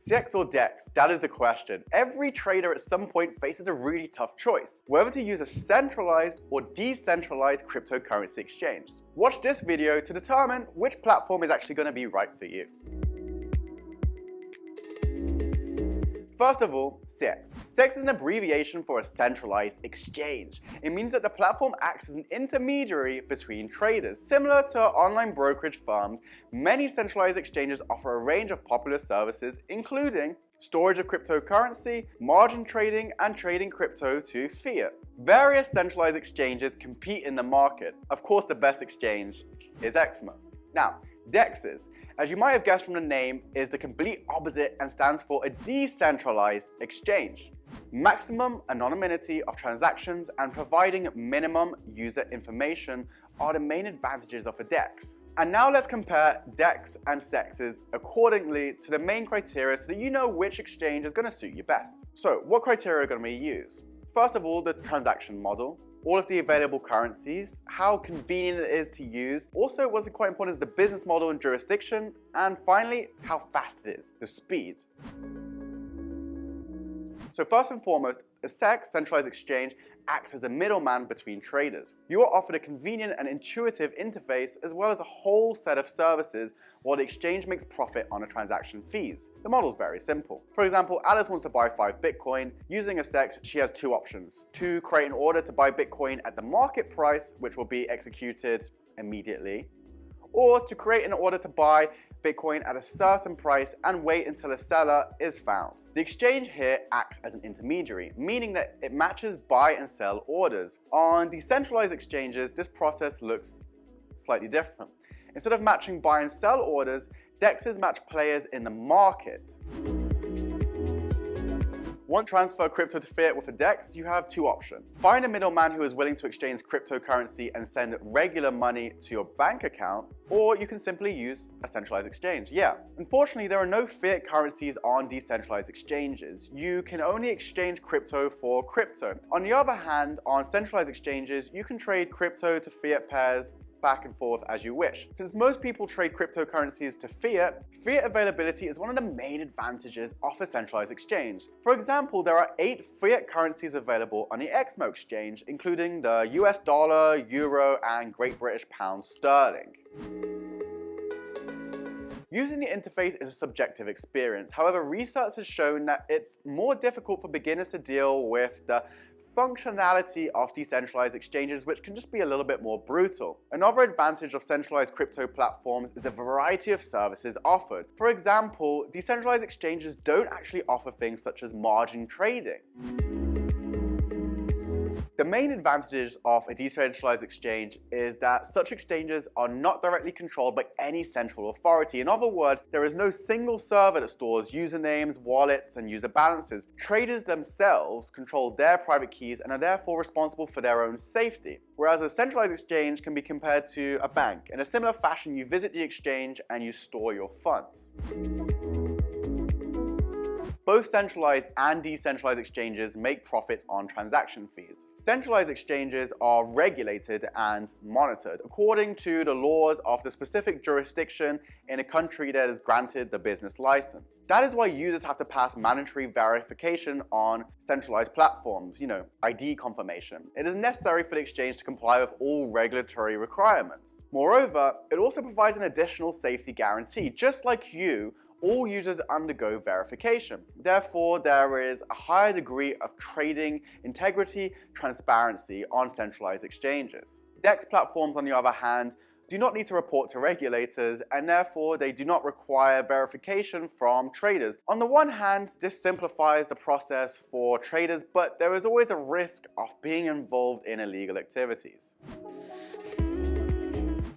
CEX or DEX? That is the question. Every trader at some point faces a really tough choice, whether to use a centralized or decentralized cryptocurrency exchange. Watch this video to determine which platform is actually going to be right for you. First of all, CEX. CEX is an abbreviation for a centralized exchange. It means that the platform acts as an intermediary between traders. Similar to online brokerage firms, many centralized exchanges offer a range of popular services, including storage of cryptocurrency, margin trading, and trading crypto to fiat. Various centralized exchanges compete in the market. Of course, the best exchange is EXMO. Now, DEXs, as you might have guessed from the name, is the complete opposite and stands for a decentralized exchange. Maximum anonymity of transactions and providing minimum user information are the main advantages of a DEX. And now let's compare DEX and CEXs accordingly to the main criteria so that you know which exchange is going to suit you best. So, what criteria are going to be used? First of all, the transaction model. All of the available currencies, how convenient it is to use. Also, what's quite important is the business model and jurisdiction. And finally, how fast it is, the speed. So first and foremost, a CEX, centralized exchange, acts as a middleman between traders. You are offered a convenient and intuitive interface as well as a whole set of services while the exchange makes profit on the transaction fees. The model is very simple. For example, Alice wants to buy 5 Bitcoin. Using a CEX, she has 2 options. To create an order to buy Bitcoin at the market price, which will be executed immediately, or to create an order to buy Bitcoin at a certain price and wait until a seller is found. The exchange here acts as an intermediary, meaning that it matches buy and sell orders. On decentralized exchanges, this process looks slightly different. Instead of matching buy and sell orders, DEXs match players in the market. Want to transfer crypto to fiat with a DEX? You have 2 options. Find a middleman who is willing to exchange cryptocurrency and send regular money to your bank account, or you can simply use a centralized exchange. Yeah. Unfortunately, there are no fiat currencies on decentralized exchanges. You can only exchange crypto for crypto. On the other hand, on centralized exchanges, you can trade crypto to fiat pairs back and forth as you wish. Since most people trade cryptocurrencies to fiat, fiat availability is one of the main advantages of a centralized exchange. For example, there are 8 fiat currencies available on the EXMO exchange, including the US dollar, euro, and Great British pound sterling. Using the interface is a subjective experience. However, research has shown that it's more difficult for beginners to deal with the functionality of decentralized exchanges, which can just be a little bit more brutal. Another advantage of centralized crypto platforms is the variety of services offered. For example, decentralized exchanges don't actually offer things such as margin trading. The main advantages of a decentralized exchange is that such exchanges are not directly controlled by any central authority. In other words, there is no single server that stores usernames, wallets, and user balances. Traders themselves control their private keys and are therefore responsible for their own safety. Whereas a centralized exchange can be compared to a bank. In a similar fashion, you visit the exchange and you store your funds. Both centralized and decentralized exchanges make profits on transaction fees. Centralized exchanges are regulated and monitored according to the laws of the specific jurisdiction in a country that has granted the business license. That is why users have to pass mandatory verification on centralized platforms, ID confirmation. It is necessary for the exchange to comply with all regulatory requirements. Moreover, it also provides an additional safety guarantee. Just like you, all users undergo verification. Therefore, there is a higher degree of trading integrity, transparency on centralized exchanges. DEX platforms, on the other hand, do not need to report to regulators, and therefore they do not require verification from traders. On the one hand, this simplifies the process for traders, but there is always a risk of being involved in illegal activities.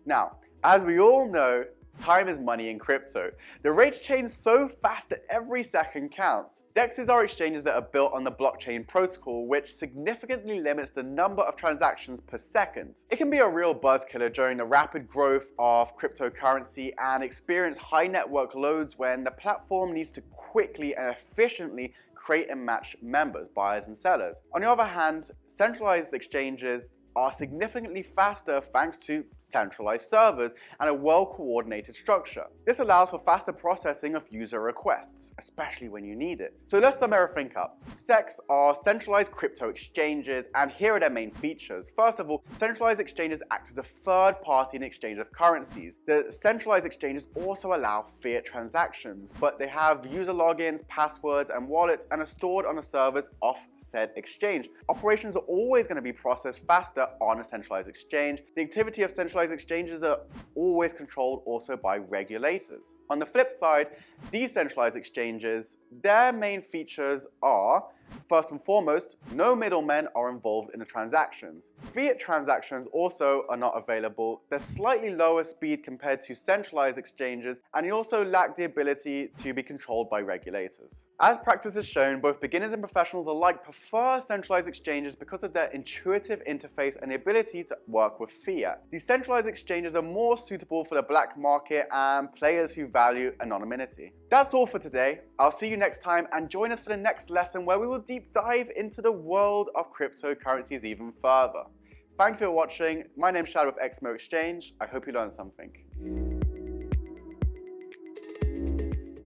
Now, as we all know, time is money in crypto. The rates change so fast that every second counts. DEXs are exchanges that are built on the blockchain protocol, which significantly limits the number of transactions per second. It can be a real buzzkiller during the rapid growth of cryptocurrency and experience high network loads when the platform needs to quickly and efficiently create and match members, buyers and sellers. On the other hand, centralized exchanges are significantly faster thanks to centralized servers and a well-coordinated structure. This allows for faster processing of user requests, especially when you need it. So let's sum everything up. CEX are centralized crypto exchanges, and here are their main features. First of all, centralized exchanges act as a third party in exchange of currencies. The centralized exchanges also allow fiat transactions, but they have user logins, passwords, and wallets, and are stored on the servers of said exchange. Operations are always going to be processed faster on a centralized exchange. The activity of centralized exchanges are always controlled also by regulators. On the flip side, decentralized exchanges, their main features are, first and foremost, no middlemen are involved in the transactions. Fiat transactions also are not available. They're slightly lower speed compared to centralized exchanges, and you also lack the ability to be controlled by regulators. As practice has shown, both beginners and professionals alike prefer centralized exchanges because of their intuitive interface and the ability to work with fiat. Decentralized exchanges are more suitable for the black market and players who value anonymity. That's all for today. I'll see you next time, and join us for the next lesson where we will deep dive into the world of cryptocurrencies even further. Thank you for watching. My name is Shad with EXMO Exchange. I hope you learned something.